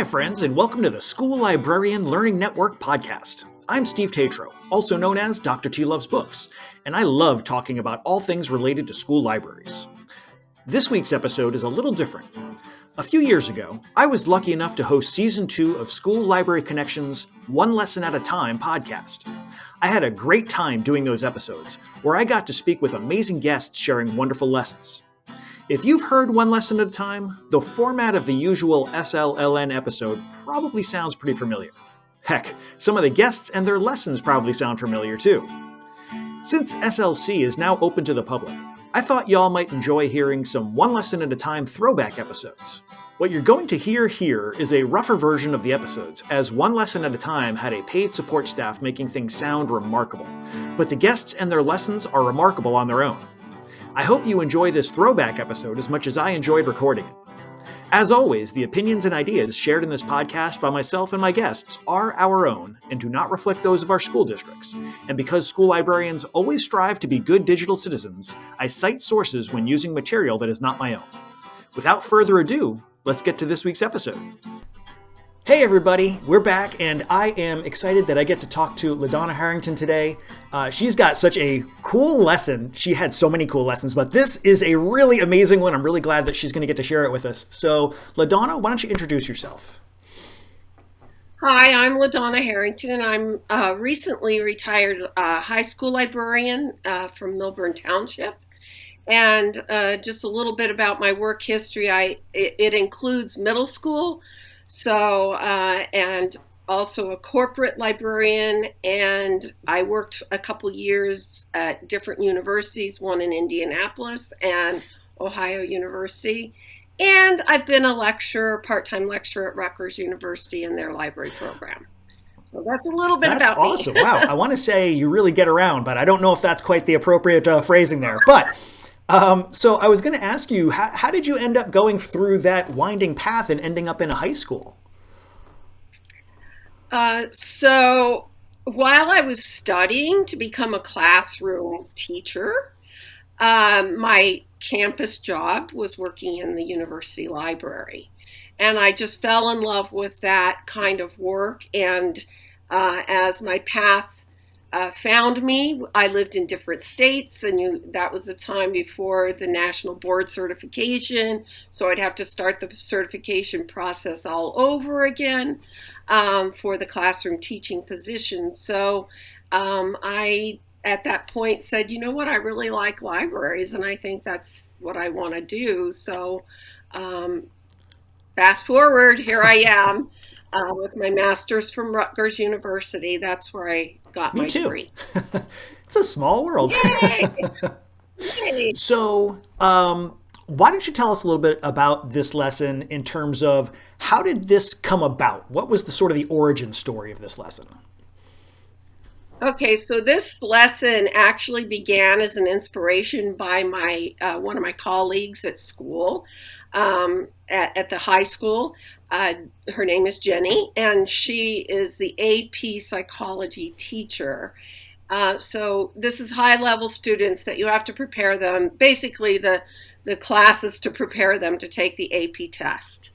friends, and welcome to the School Librarian Learning Network podcast. I'm Steve Tatro, also known as Dr. T Loves Books, and I love talking about all things related to school libraries. This week's episode is a little different. A few years ago, I was lucky enough to host Season 2 of School Library Connection's One Lesson at a Time podcast. I had a great time doing those episodes, where I got to speak with amazing guests sharing wonderful lessons. If you've heard One Lesson at a Time, the format of the usual SLLN episode probably sounds pretty familiar. Heck, some of the guests and their lessons probably sound familiar too. Since SLC is now open to the public, I thought y'all might enjoy hearing some One Lesson at a Time throwback episodes. What you're going to hear here is a rougher version of the episodes, as One Lesson at a Time had a paid support staff making things sound remarkable. But the guests and their lessons are remarkable on their own. I hope you enjoy this throwback episode as much as I enjoyed recording it. As always, the opinions and ideas shared in this podcast by myself and my guests are our own and do not reflect those of our school districts. And because school librarians always strive to be good digital citizens, I cite sources when using material that is not my own. Without further ado, let's get to this week's episode. Hey everybody, we're back, and I am excited that I get to talk to LaDawna Harrington today. She's got such a cool lesson. She had so many cool lessons, but this is a really amazing one. I'm really glad that she's going to get to share it with us. So, LaDawna, why don't you introduce yourself? Hi, I'm LaDawna Harrington, and I'm a recently retired high school librarian from Milburn Township. And just a little bit about my work history, it includes middle school. So, and also a corporate librarian, and I worked a couple years at different universities, one in Indianapolis and Ohio University. And I've been a lecturer, part-time lecturer at Rutgers University in their library program. So that's a little bit about me. That's awesome. Wow. I want to say you really get around, but I don't know if that's quite the appropriate phrasing there. But so I was going to ask you, how did you end up going through that winding path and ending up in a high school? So while I was studying to become a classroom teacher, my campus job was working in the university library. And I just fell in love with that kind of work. And as my path found me, I lived in different states, and that was a time before the national board certification, so I'd have to start the certification process all over again for the classroom teaching position. So I, at that point, said, you know what, I really like libraries, and I think that's what I want to do. So fast forward, here I am with my master's from Rutgers University. That's where I got my degree. It's a small world. Yay! Yay! So why don't you tell us a little bit about this lesson in terms of how did this come about? What was the sort of the origin story of this lesson? Okay, so this lesson actually began as an inspiration by my one of my colleagues at school, at the high school. Her name is Jenny, and she is the AP psychology teacher. So this is high-level students that you have to prepare them, basically the classes to prepare them to take the AP test.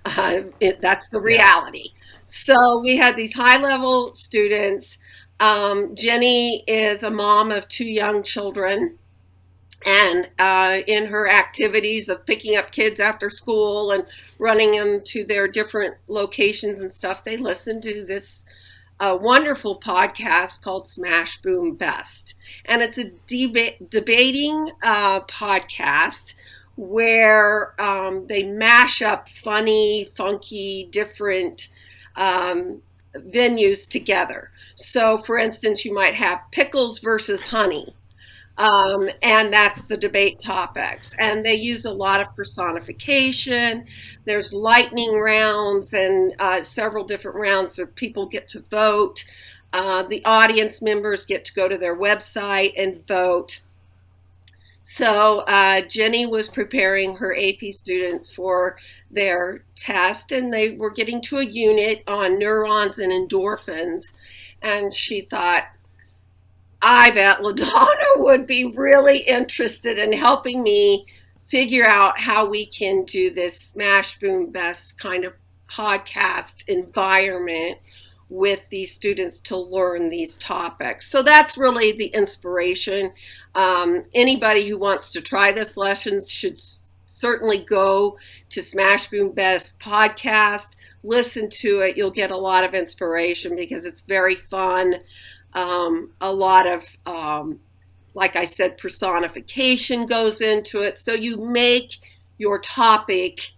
That's the reality. So we had these high-level students. Jenny is a mom of 2 young children. And in her activities of picking up kids after school and running them to their different locations and stuff, they listen to this wonderful podcast called Smash Boom Best. And it's a debating podcast where they mash up funny, funky, different venues together. So, for instance, you might have pickles versus honey. And that's the debate topics. And they use a lot of personification. There's lightning rounds and several different rounds that people get to vote. The audience members get to go to their website and vote. So Jenny was preparing her AP students for their test, and they were getting to a unit on neurons and endorphins. And she thought, I bet LaDawna would be really interested in helping me figure out how we can do this Smash Boom Best kind of podcast environment with these students to learn these topics. So that's really the inspiration. Anybody who wants to try this lesson should certainly go to Smash Boom Best podcast, listen to it. You'll get a lot of inspiration because it's very fun. A lot of, like I said, personification goes into it. So you make your topic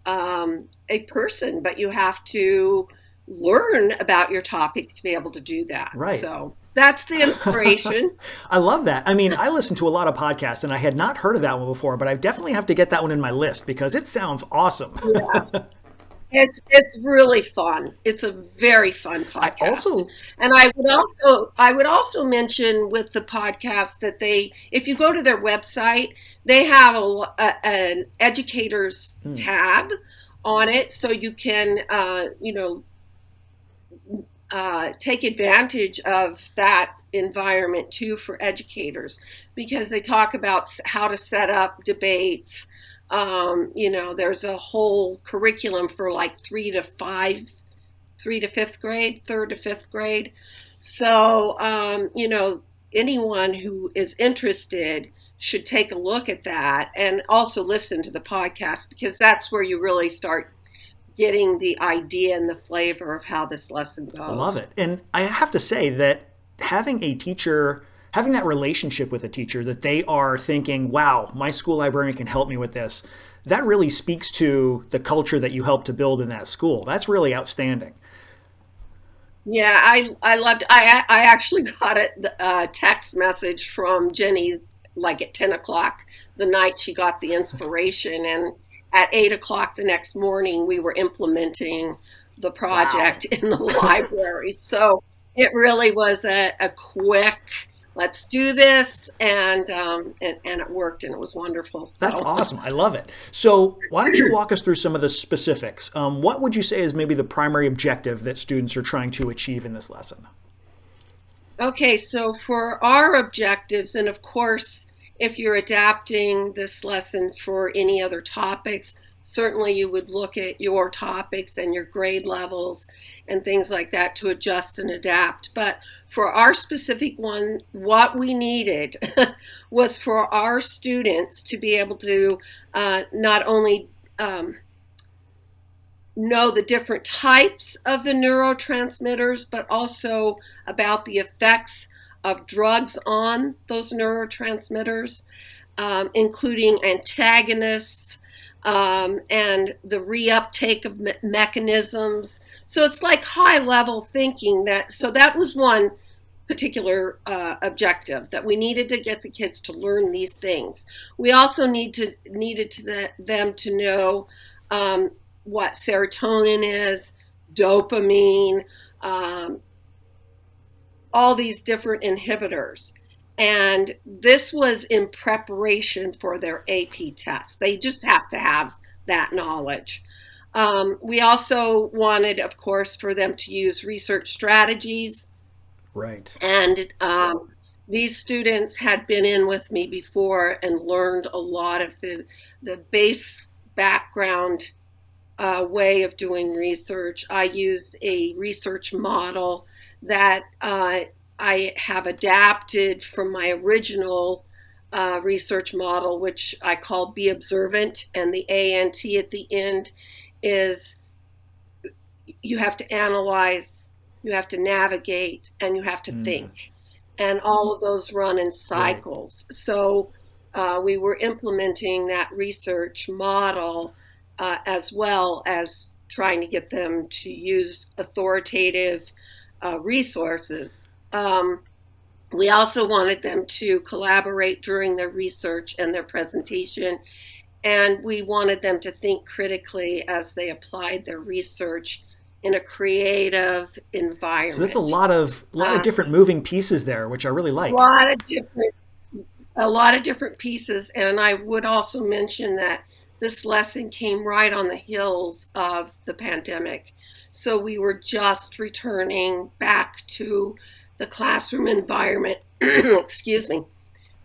a person, but you have to learn about your topic to be able to do that. Right. So that's the inspiration. I love that. I mean, I listen to a lot of podcasts and I had not heard of that one before, but I definitely have to get that one in my list because it sounds awesome. Yeah. It's really fun. It's a very fun podcast. I would also mention with the podcast that if you go to their website, they have an educators tab on it, so you can take advantage of that environment too for educators, because they talk about how to set up debates. There's a whole curriculum for like 3 to 5th grade, 3rd to 5th grade. So, anyone who is interested should take a look at that and also listen to the podcast, because that's where you really start getting the idea and the flavor of how this lesson goes. I love it. And I have to say that having that relationship with a teacher, that they are thinking, wow, my school librarian can help me with this, that really speaks to the culture that you help to build in that school. That's really outstanding. Yeah, I loved. I actually got a text message from Jenny like at 10 o'clock the night she got the inspiration, and at 8 o'clock the next morning we were implementing the project in the library. So it really was a quick, let's do this, and it worked, and it was wonderful. So. That's awesome. I love it. So why don't you walk us through some of the specifics? What would you say is maybe the primary objective that students are trying to achieve in this lesson? Okay, so for our objectives, and of course, if you're adapting this lesson for any other topics, certainly you would look at your topics and your grade levels and things like that to adjust and adapt. But for our specific one, what we needed was for our students to be able to not only know the different types of the neurotransmitters, but also about the effects of drugs on those neurotransmitters, including antagonists and the reuptake of mechanisms. So it's like high-level thinking. So that was one particular objective, that we needed to get the kids to learn these things. We also needed them to know what serotonin is, dopamine, all these different inhibitors. And this was in preparation for their AP test. They just have to have that knowledge. We also wanted, of course, for them to use research strategies. Right. And these students had been in with me before and learned a lot of the base background way of doing research. I used a research model that I have adapted from my original research model, which I call Be Observant, and the ANT at the end is you have to analyze, you have to navigate, and you have to think. And all of those run in cycles. Right. So we were implementing that research model as well as trying to get them to use authoritative resources. We also wanted them to collaborate during their research and their presentation, and we wanted them to think critically as they applied their research in a creative environment. So that's a lot of different moving pieces there, which I really like. A lot of different pieces, and I would also mention that this lesson came right on the heels of the pandemic. So we were just returning back to the classroom environment. Excuse me.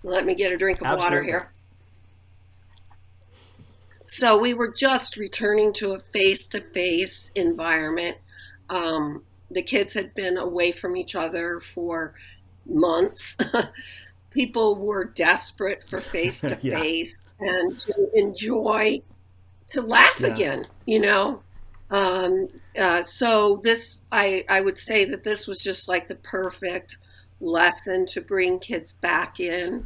Let me get a drink of water here. So we were just returning to a face-to-face environment. The kids had been away from each other for months. People were desperate for Yeah. face-to-face and to enjoy, to laugh Yeah. again, you know. So I would say that this was just like the perfect lesson to bring kids back in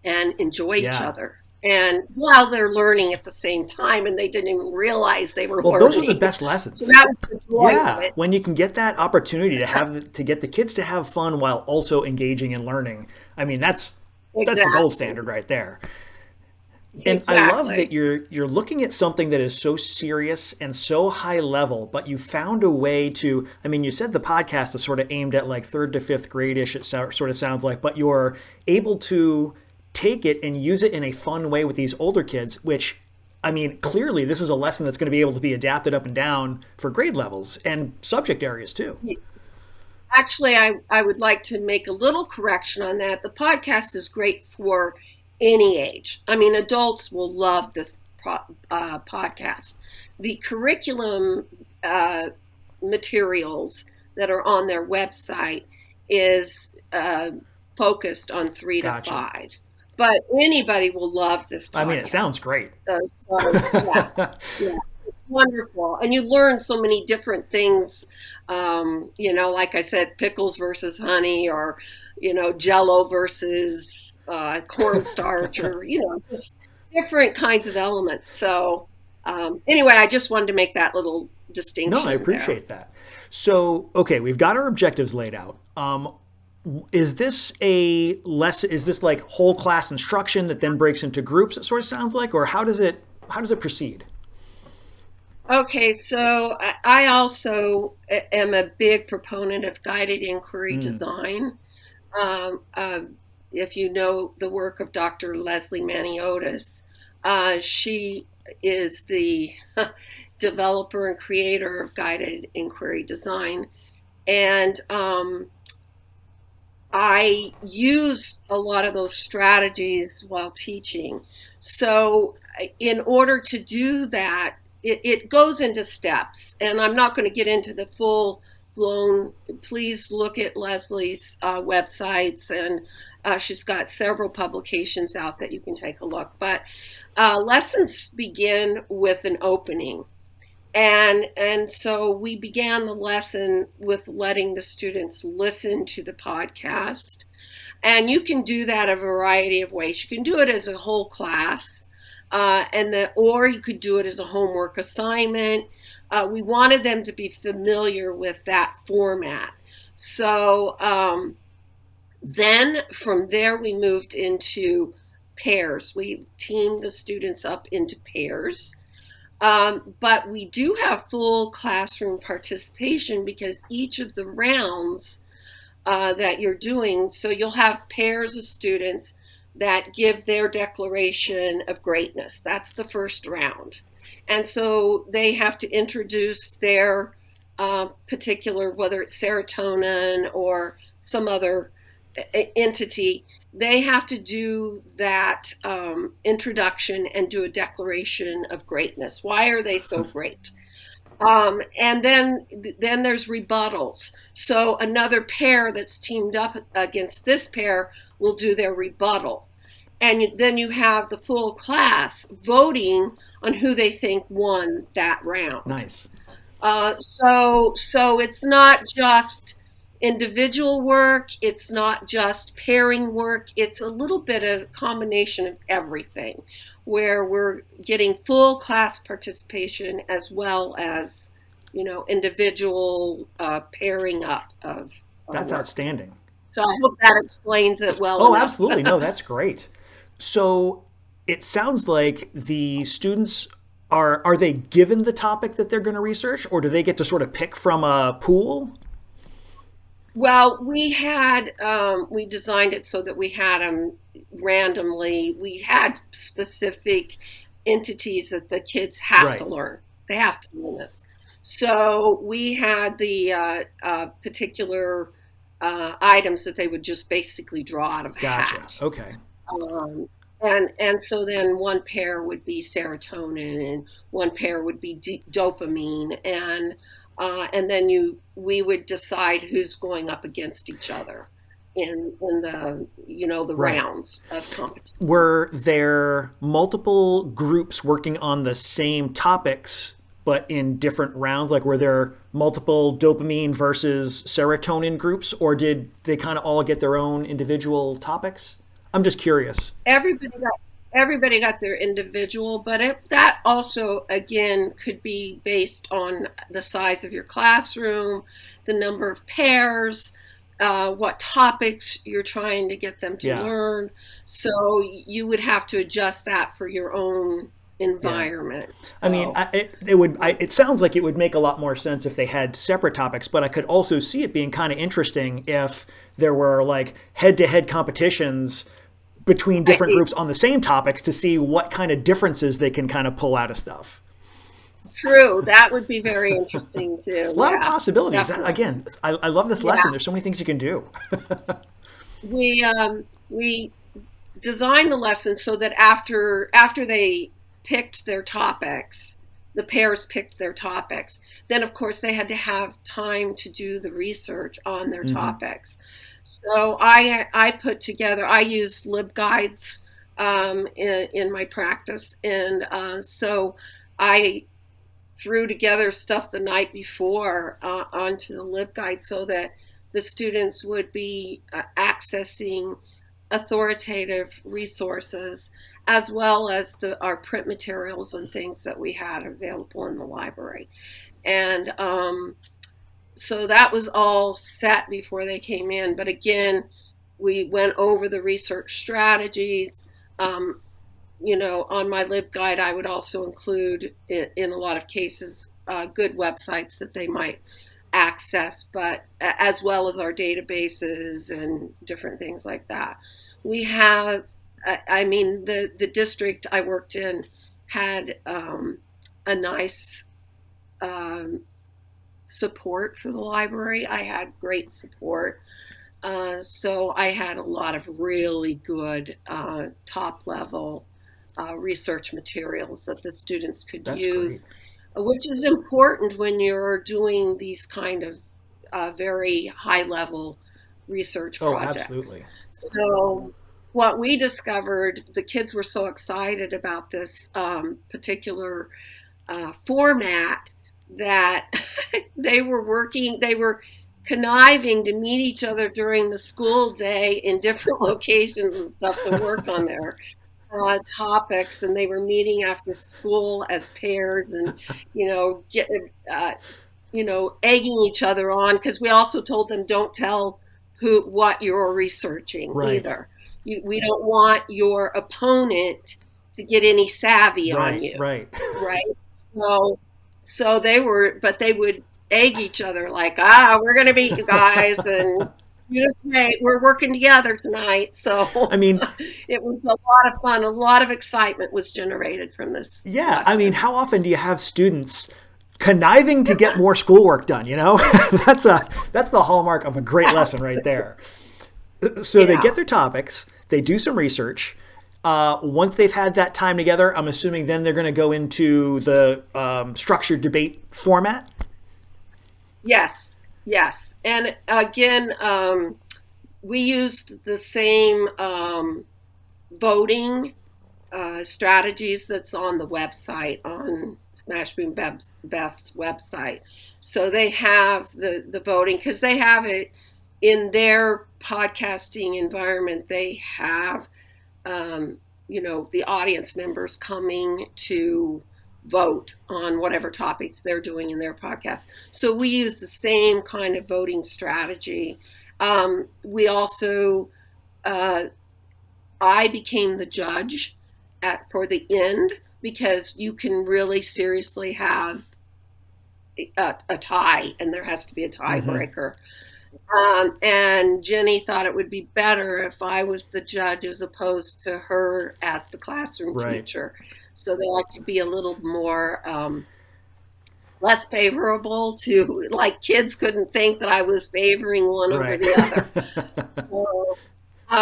and enjoy each Yeah. other. And while they're learning at the same time, and they didn't even realize they were Well, those are the learning. best So lessons. that was the joy of Yeah, it. when you can get that opportunity to get the kids to have fun while also engaging and learning. I mean, that's the gold Exactly. standard right there. And I love that Exactly. you're looking at something that is so serious and so high level, but you found a way to. I mean, you said the podcast is sort of aimed at like third to fifth grade-ish. Sort of sounds like, but you're able to take it and use it in a fun way with these older kids. Which, I mean, clearly this is a lesson that's going to be able to be adapted up and down for grade levels and subject areas too. Actually, I would like to make a little correction on that. The podcast is great for any age. I mean, adults will love this podcast. The curriculum materials that are on their website is focused on 3 to 5. Gotcha. But anybody will love this I mean, it sounds podcast. great. So, yeah, yeah, it's wonderful. And you learn so many different things. Like I said, pickles versus honey, or, jello versus cornstarch, or, just different kinds of elements. So, anyway, I just wanted to make that little No, I distinction there. appreciate that. So, okay, we've got our objectives laid out. Is this a lesson? Is this like whole class instruction that then breaks into groups? It sort of sounds like, or how does it proceed? Okay, so I also am a big proponent of guided inquiry Mm, design. Um, uh, if you know the work of Dr. Leslie Maniotis, she is the developer and creator of guided inquiry design. And I use a lot of those strategies while teaching. So, in order to do that, it goes into steps. And I'm not going to get into the full blown, please look at Leslie's websites, and she's got several publications out that you can take a look. But lessons begin with an opening. And so we began the lesson with letting the students listen to the podcast. And you can do that a variety of ways. You can do it as a whole class, or you could do it as a homework assignment. We wanted them to be familiar with that format. So then from there, we moved into pairs. We teamed the students up into pairs. But we do have full classroom participation because each of the rounds that you're doing, so you'll have pairs of students that give their declaration of greatness. That's the first round. And so they have to introduce their particular, whether it's serotonin or some other entity, they have to do that introduction and do a declaration of greatness. Why are they so great? And then there's rebuttals. So another pair that's teamed up against this pair will do their rebuttal. And then you have the full class voting on who they think won that round. nice. So it's not just individual work, it's not just pairing work, it's a little bit of combination of everything, where we're getting full class participation as well as, individual pairing up of That's work. outstanding. So I hope that explains it well Oh, enough. absolutely. No, that's great. So it sounds like the students are they given the topic that they're going to research, or do they get to sort of pick from a pool? Well, we designed it so that we had them randomly. We had specific entities that the kids have to Right. learn. They have to learn this. So we had the particular items that they would just basically draw out of a Gotcha. hat. Okay. And so then one pair would be serotonin, and one pair would be dopamine, and then we would decide who's going up against each other in the the Right. rounds of competition. Were there multiple groups working on the same topics but in different rounds? Like, were there multiple dopamine versus serotonin groups, or did they kind of all get their own individual topics? I'm just curious. Everybody got their individual, but that also again could be based on the size of your classroom, the number of pairs, what topics you're trying to get them to Yeah. learn. So you would have to adjust that for your own Yeah. environment. I mean, So it sounds like it would make a lot more sense if they had separate topics, but I could also see it being kind of interesting if there were like head-to-head competitions between different I, groups on the same topics to see what kind of differences they can kind of pull out of stuff. true, that would be very interesting A too. lot of Yeah, possibilities. That, definitely. again, I love this lesson. Yeah, There's so many things you can do. we designed the lesson so that after they picked their topics, the pairs picked their topics, then of course they had to have time to do the research on their Hmm. topics. So I used LibGuides in my practice, and so I threw together stuff the night before onto the LibGuide so that the students would be accessing authoritative resources as well as our print materials and things that we had available in the library. And so that was all set before they came in. But again, we went over the research strategies. Um, on my LibGuide, I would also include, in a lot of cases, good websites that they might access, but as well as our databases and different things like that. We have, I mean, the district I worked in had a nice um, support for the library. I had great support. So I had a lot of really good top level research materials that the students could That's great. use, which is important when you're doing these kind of very high level research Oh, projects. absolutely. So what we discovered, the kids were so excited about this particular format that they were conniving to meet each other during the school day in different locations and stuff to work on their topics, and they were meeting after school as pairs, and get uh, egging each other on, because we also told them don't tell what you're researching Right. either. We don't want your opponent to get any savvy on Right. you, Right. right? So but they would egg each other like, we're gonna beat you guys, and you just wait, we're working together tonight. I So mean, it was a lot of fun. A lot of excitement was generated from this yeah. I mean, lesson. how often do you have students conniving to get more schoolwork done? You know, that's the hallmark of a great lesson right there. So they Yeah. get their topics, they do some research. Once they've had that time together, I'm assuming then they're going to go into the structured debate format. Yes. Yes. And again, we used the same voting strategies that's on the website, on Smash Boom Best website. So they have the voting, because they have it in their podcasting environment. They have the audience members coming to vote on whatever topics they're doing in their podcast. So we use the same kind of voting strategy. We also, uh, I became the judge for the end, because you can really seriously have a tie, and there has to be a Mm-hmm. tiebreaker. And Jenny thought it would be better if I was the judge as opposed to her as the classroom Right. teacher, so that I could be a little more less favorable to, like, kids couldn't think that I was favoring one over Right. the other. So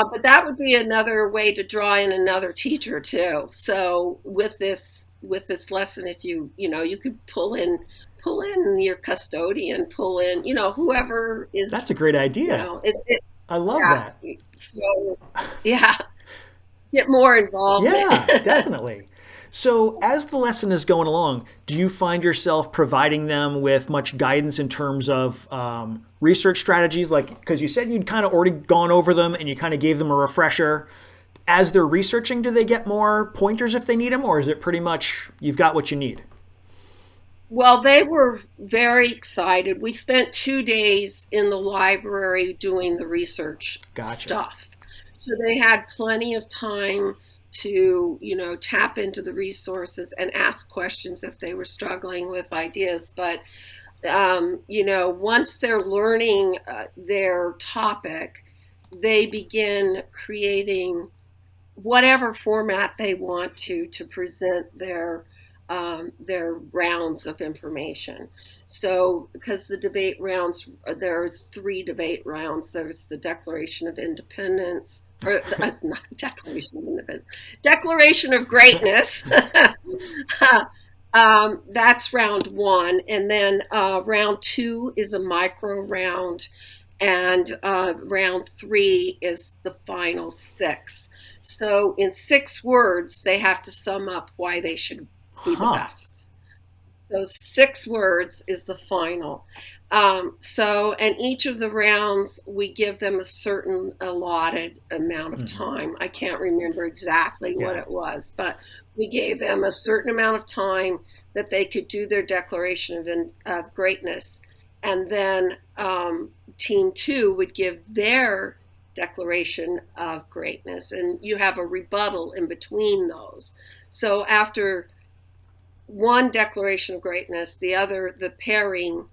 But that would be another way to draw in another teacher too. So with this lesson, if you could pull in your custodian, pull in whoever That's a is great idea. I love yeah. that. So yeah, get more involvement. Yeah, definitely. So, as the lesson is going along, do you find yourself providing them with much guidance in terms of research strategies? Like, because you said you'd kind of already gone over them and you kind of gave them a refresher. As they're researching, do they get more pointers if they need them, or is it pretty much you've got what you need? Well, they were very excited. We spent 2 days in the library doing the research Gotcha. stuff. So they had plenty of time to, tap into the resources and ask questions if they were struggling with ideas. But, once they're learning their topic, they begin creating whatever format they want to present their rounds of information. So, because the debate rounds, there's 3 debate rounds. There's the Declaration of Independence, or that's not Declaration of Independence, Declaration of Greatness. That's round one, and then round two is a micro round, and round three is the final six. So, in 6 words, they have to sum up why they should be the Huh. best. Those 6 words is the final. And each of the rounds, we give them a certain allotted amount of Hmm. time. I can't remember exactly what Yeah. it was, but we gave them a certain amount of time that they could do their declaration of greatness. And then team two would give their declaration of greatness. And you have a rebuttal in between those. So after one declaration of greatness, the pairing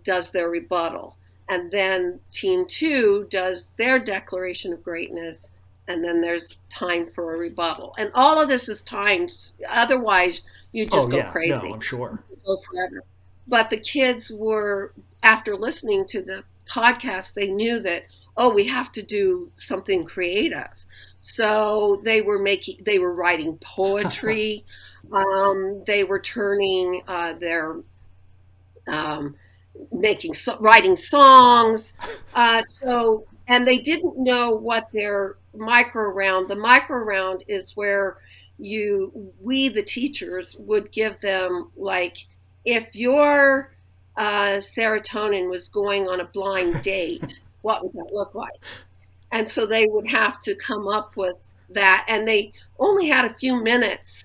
does their rebuttal. And then team two does their declaration of greatness, and then there's time for a rebuttal. And all of this is timed, otherwise, you Oh, just go yeah. No, crazy, I'm sure. go forever. But the kids were, after listening to the podcast, they knew that, oh, we have to do something creative. So they were writing poetry. They were turning their um, writing Wow. songs. And they didn't know what their micro round. The micro round is where we, the teachers, would give them, like, if your serotonin was going on a blind date, what would that look like? And so they would have to come up with that. And they only had a few minutes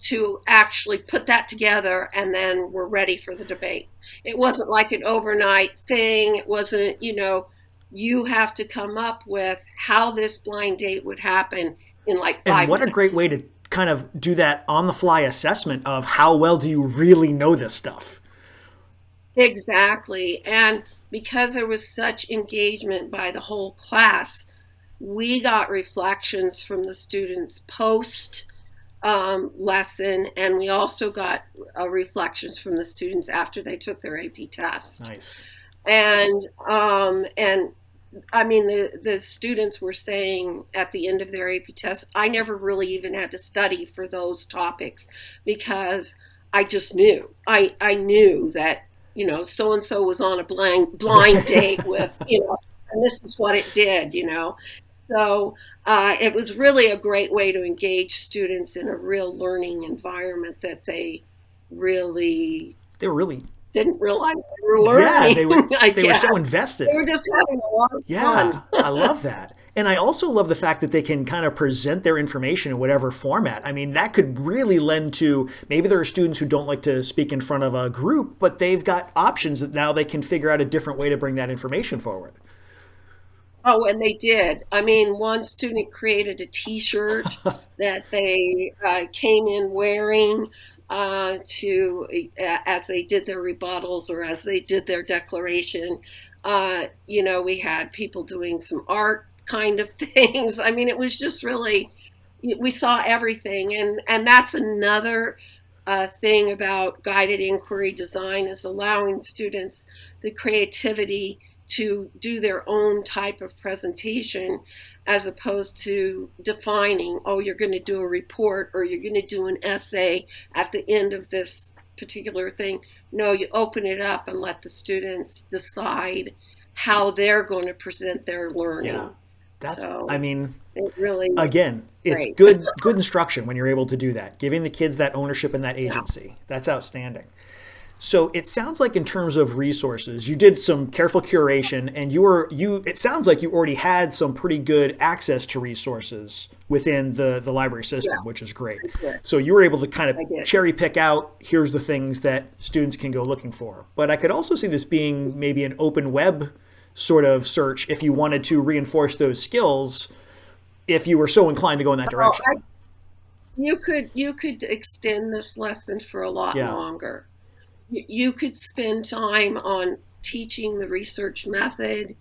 to actually put that together, and then we're ready for the debate. It wasn't like an overnight thing. It wasn't, you have to come up with how this blind date would happen in like And five what a great minutes. way to kind of do that on the fly assessment of how well do you really know this stuff. Exactly. And because there was such engagement by the whole class, we got reflections from the students post lesson, and we also got reflections from the students after they took their AP test. Nice. And I mean, the students were saying at the end of their AP test, I never really even had to study for those topics because I just knew. I knew that, so and so was on a blind date with, and this is what it did. So it was really a great way to engage students in a real learning environment that they really They were really, didn't realize they were yeah, learning, I they were guess. so They invested. were just having a lot of Yeah, I fun. love that. And I also love the fact that they can kind of present their information in whatever format. I mean, that could really lend to maybe there are students who don't like to speak in front of a group, but they've got options that now they can figure out a different way to bring that information forward. Oh, and they did. I mean, one student created a T-shirt that they came in wearing as they did their rebuttals or as they did their declaration. We had people doing some art kind of things. I mean, it was just really, we saw everything, and that's another thing about guided inquiry design, is allowing students the creativity to do their own type of presentation, as opposed to defining, oh, you're going to do a report or you're going to do an essay at the end of this particular thing. No, you open it up and let the students decide how they're going to present their learning. Yeah. So it really again, it's great. good instruction when you're able to do that, giving the kids that ownership and that agency. Yeah. That's outstanding. So it sounds like in terms of resources, you did some careful curation, and it sounds like you already had some pretty good access to resources within the library system, which is great. So you were able to kind of cherry pick out, here's the things that students can go looking for. But I could also see this being maybe an open web sort of search if you wanted to reinforce those skills, if you were so inclined to go in that direction. You could extend this lesson for a lot longer. You could spend time on teaching the research method,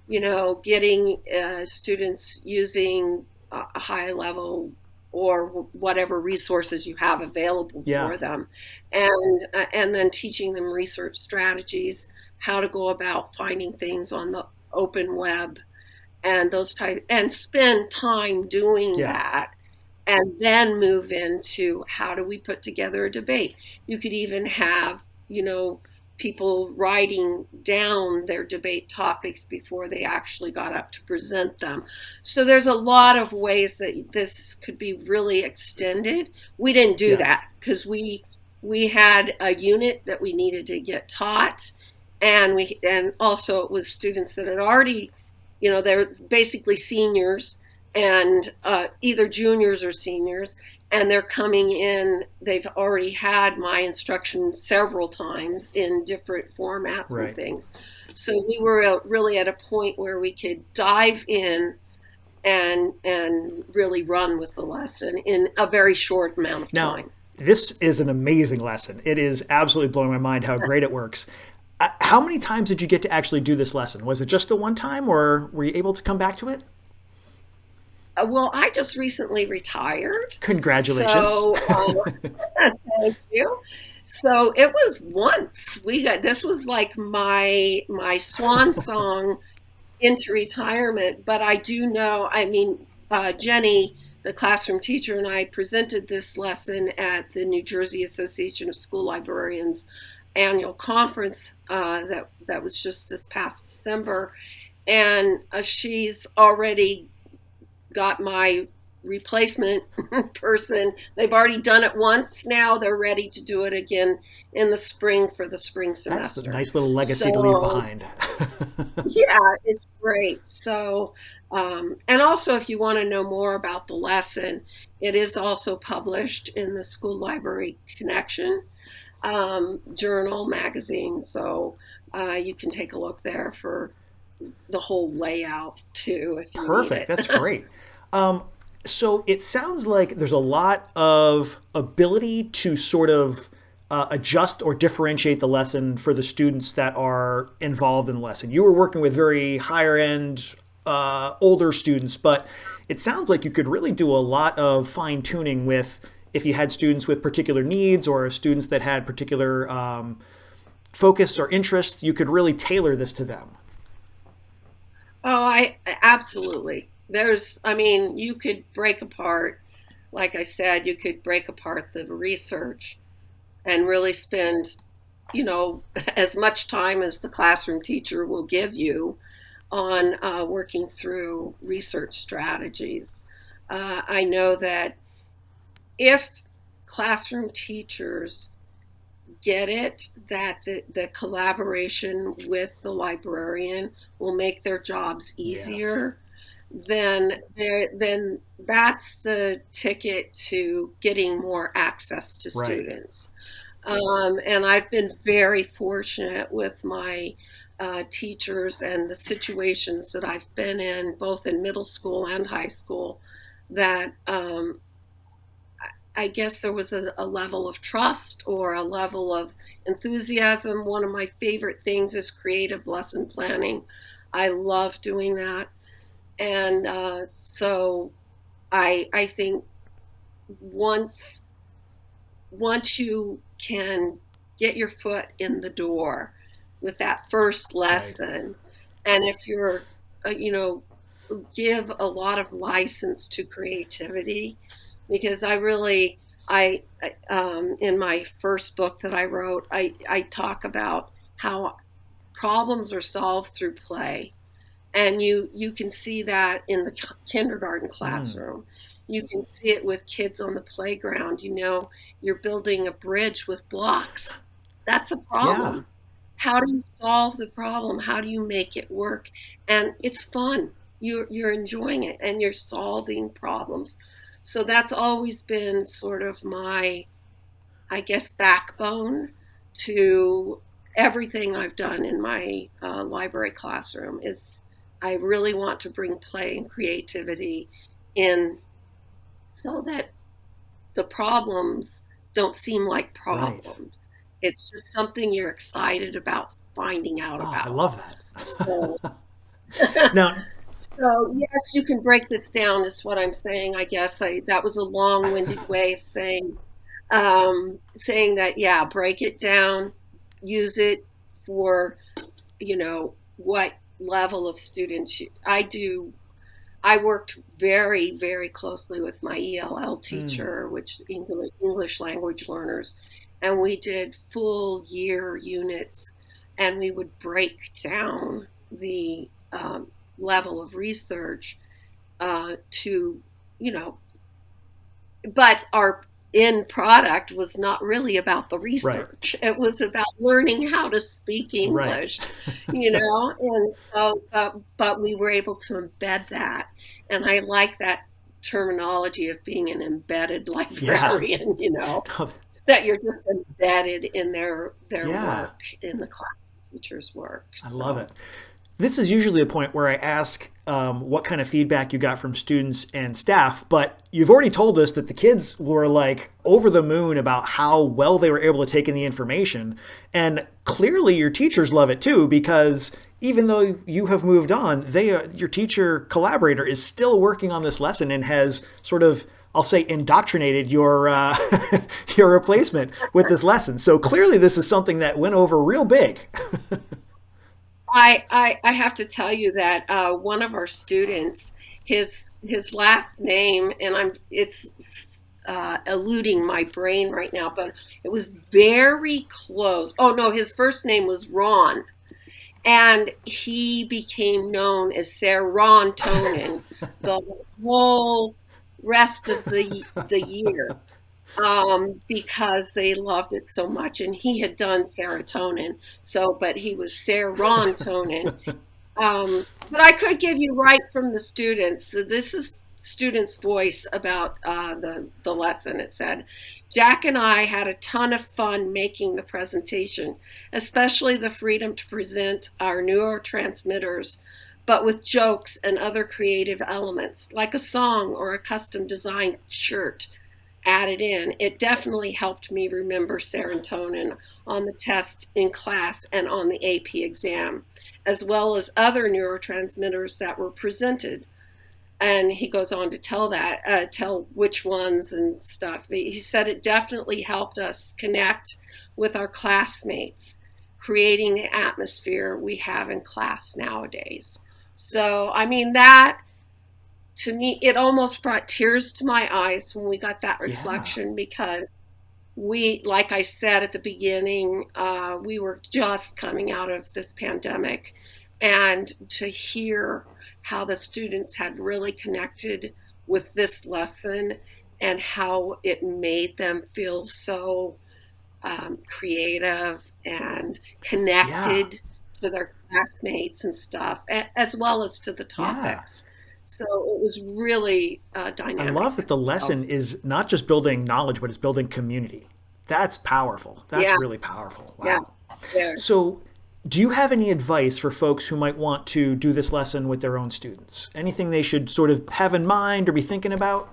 getting students using a high level or whatever resources you have available for them, and then teaching them research strategies, how to go about finding things on the open web, and and spend time doing that. And then move into how do we put together a debate. You could even have, people writing down their debate topics before they actually got up to present them. So there's a lot of ways that this could be really extended. We didn't do that because we had a unit that we needed to get taught, and also it was students that had already, they're basically seniors, and either juniors or seniors, and they're coming in, they've already had my instruction several times in different formats and things. So we were really at a point where we could dive in and really run with the lesson in a very short amount of time. Now, this is an amazing lesson. It is absolutely blowing my mind how great it works. How many times did you get to actually do this lesson? Was it just the one time, or were you able to come back to it? Well, I just recently retired. Congratulations. So, thank you. So it was once. This was like my swan song into retirement. But I do know, Jenny, the classroom teacher, and I presented this lesson at the New Jersey Association of School Librarians annual conference that was just this past December. And she's already got my replacement person. They've already done it once. Now they're ready to do it again in the spring for the spring semester. That's a nice little legacy to leave behind. Yeah, it's great. So, and also if you want to know more about the lesson, it is also published in the School Library Connection journal, magazine. So you can take a look there for the whole layout too, if you Perfect. need it. That's great. So it sounds like there's a lot of ability to sort of adjust or differentiate the lesson for the students that are involved in the lesson. You were working with very higher end, older students, but it sounds like you could really do a lot of fine tuning with if you had students with particular needs or students that had particular focus or interests. You could really tailor this to them. Oh, I absolutely. You could break apart, like I said, you could break apart the research and really spend, as much time as the classroom teacher will give you on working through research strategies. I know that if classroom teachers get it, that the collaboration with the librarian will make their jobs easier, then that's the ticket to getting more access to students. And I've been very fortunate with my teachers and the situations that I've been in, both in middle school and high school, that I guess there was a level of trust or a level of enthusiasm. One of my favorite things is creative lesson planning. I love doing that. And so I think once you can get your foot in the door with that first lesson, And if you're, you know, give a lot of license to creativity, because in my first book that I wrote, I talk about how problems are solved through play. And you can see that in the kindergarten Mm. classroom. You can see it with kids on the playground. You're building a bridge with blocks. That's a Yeah. problem. How do you solve the problem? How do you make it work? And it's fun. You're enjoying it and you're solving problems. So that's always been sort of my, I guess, backbone to everything I've done in my library classroom. Is I really want to bring play and creativity in so that the problems don't seem like Right. problems. It's just something you're excited about finding out Oh, I about. love So, that. Now, so yes, you can break this down, is what I'm saying. I guess that was a long-winded way of saying that, yeah, break it down, use it for, what level of students I do. I worked very, very closely with my ELL mm, teacher, which English language learners, and we did full year units, and we would break down the level of research to, you know, but our end product was not really about the right. research. It was about learning how to speak Right. English, and so, but we were able to embed that. And I like that terminology of being an embedded Yeah. librarian, that you're just embedded in their Yeah. work, in the class teacher's work. I love So it. This is usually a point where I ask what kind of feedback you got from students and staff, but you've already told us that the kids were like over the moon about how well they were able to take in the information. And clearly your teachers love it too, because even though you have moved on, your teacher collaborator is still working on this lesson and has sort of, I'll say, indoctrinated your your replacement with this lesson. So clearly this is something that went over real big. I have to tell you that one of our students, his last name, and it's eluding my brain right now, but it was very close. Oh no, his first name was Ron, and he became known as Sir Ron Tonin the whole rest of the year, because they loved it so much. And he had done serotonin, but he was serotonin. But I could give you right from the students. So this is students' voice about the lesson. It said, Jack and I had a ton of fun making the presentation, especially the freedom to present our neurotransmitters, but with jokes and other creative elements, like a song or a custom designed shirt added in. It definitely helped me remember serotonin on the test in class and on the AP exam, as well as other neurotransmitters that were presented. And he goes on to tell which ones and stuff. He said it definitely helped us connect with our classmates, creating the atmosphere we have in class nowadays. So, I mean, that to me, it almost brought tears to my eyes when we got that Yeah. reflection, because like I said at the beginning, we were just coming out of this pandemic, and to hear how the students had really connected with this lesson and how it made them feel so creative and Yeah. connected to their classmates and stuff, as well as to the Yeah. topics. So it was really I love that dynamic. the So lesson is not just building knowledge, but it's building community. That's powerful. That's yeah, really powerful. yeah, Wow. yeah. So, do you have any advice for folks who might want to do this lesson with their own students? Anything they should sort of have in mind or be thinking about?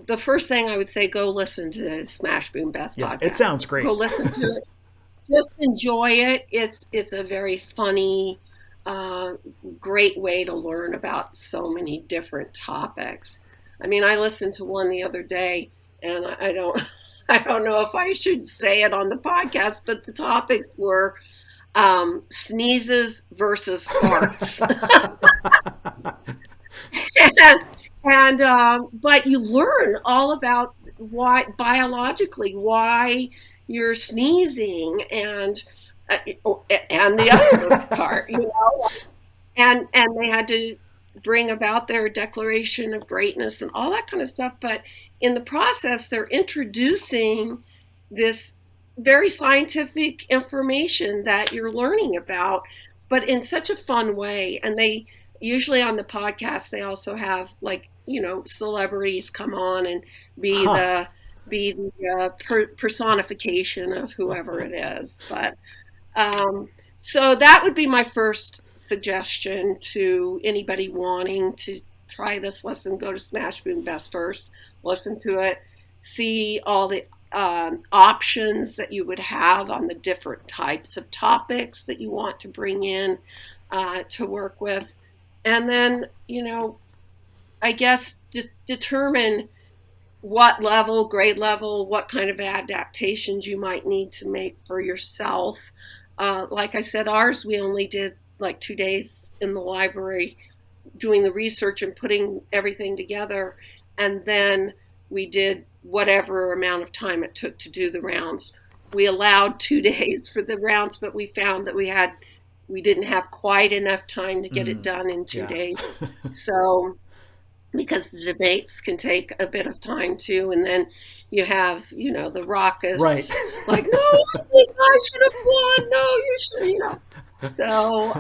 The first thing I would say, go listen to Smash Boom Best Yeah, it podcast. sounds great. Go listen to it. Just enjoy it. It's a very funny, uh, great way to learn about so many different topics. I mean, I listened to one the other day, and I don't I don't know if I should say it on the podcast, but the topics were sneezes versus farts. But you learn all about why biologically why you're sneezing and the other part, and they had to bring about their declaration of greatness and all that kind of stuff. But in the process, they're introducing this very scientific information that you're learning about, but in such a fun way. And they usually on the podcast, they also have celebrities come on and be the personification of whoever it is. But so that would be my first suggestion to anybody wanting to try this lesson. Go to Smash Boom Best first, listen to it, see all the options that you would have on the different types of topics that you want to bring in to work with. And then, I guess determine what level, grade level, what kind of adaptations you might need to make for yourself. Like I said, ours, we only did like 2 days in the library doing the research and putting everything together. And then we did whatever amount of time it took to do the rounds. We allowed 2 days for the rounds, but we found that we didn't have quite enough time to get it done in 2 days. So, because the debates can take a bit of time too. And then you have, the raucous, right. Like, no, I think I should have won. No, you should, So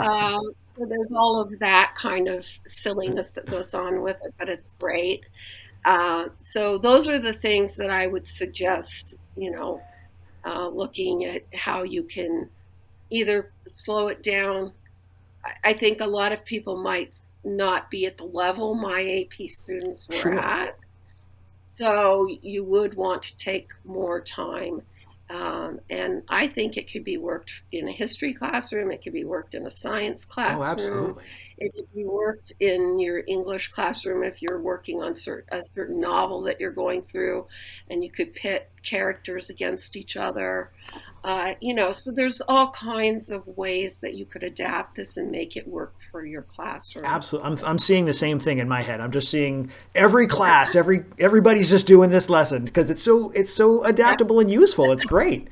there's all of that kind of silliness that goes on with it, but it's great. So those are the things that I would suggest, looking at how you can either slow it down. I think a lot of people might not be at the level my AP students were at. So you would want to take more time. And I think it could be worked in a history classroom. It could be worked in a science classroom. Oh, absolutely. It could be worked in your English classroom if you're working on a certain novel that you're going through, and you could pit characters against each other. So there's all kinds of ways that you could adapt this and make it work for your classroom. Absolutely. I'm seeing the same thing in my head. I'm just seeing every class, everybody's just doing this lesson because it's so adaptable and useful. It's great.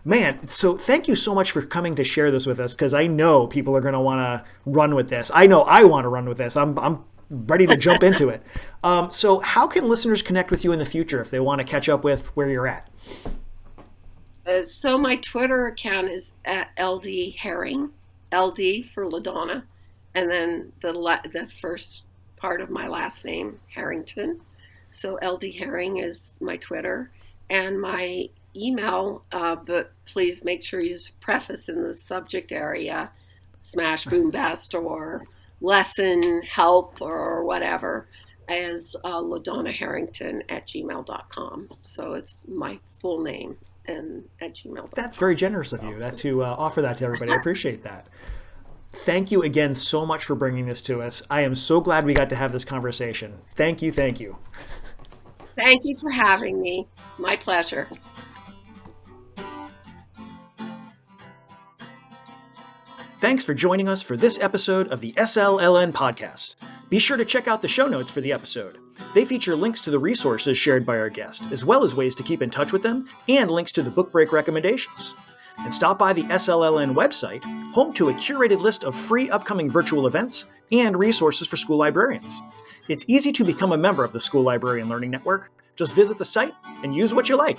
Man, so thank you so much for coming to share this with us, because I know people are going to want to run with this. I know I want to run with this. I'm ready to jump into it. So how can listeners connect with you in the future if they want to catch up with where you're at? So my Twitter account is at LD Herring, LD for LaDawna, and then the first part of my last name, Harrington. So LD Herring is my Twitter, and my email, but please make sure you preface in the subject area, Smash Boom Best or lesson help or whatever, is LaDawna Harrington at gmail.com. So it's my full name and at gmail.com. That's very generous of you to offer that to everybody. I appreciate that. Thank you again so much for bringing this to us. I am so glad we got to have this conversation. Thank you. Thank you. Thank you for having me. My pleasure. Thanks for joining us for this episode of the SLLN podcast. Be sure to check out the show notes for the episode. They feature links to the resources shared by our guest, as well as ways to keep in touch with them and links to the book break recommendations. And stop by the SLLN website, home to a curated list of free upcoming virtual events and resources for school librarians. It's easy to become a member of the School Librarian Learning Network. Just visit the site and use what you like.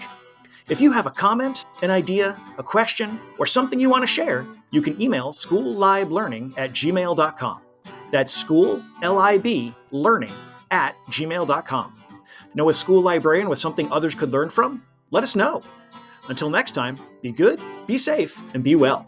If you have a comment, an idea, a question, or something you want to share, you can email schoolliblearning@gmail.com. That's schoolliblearning@gmail.com. Know a school librarian with something others could learn from? Let us know. Until next time, be good, be safe, and be well.